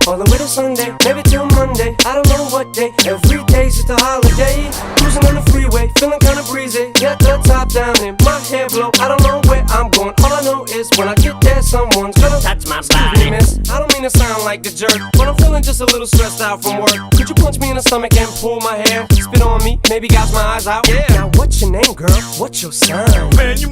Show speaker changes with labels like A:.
A: all the way to Sunday, maybe till Monday. I don't know what day, every day's just a holiday. Cruising on the freeway, feeling kinda breezy. Got the top down and my hair blow. I don't know where I'm going, all I know is when I get there, someone's gonna touch my body. Miss, I don't mean to sound like a jerk, but I'm feeling just a little stressed out from work. Could you punch me in the stomach and pull my hair? Spit on me, maybe gouge my eyes out. Yeah. Now what's your name, girl? What's your sign?
B: Man, you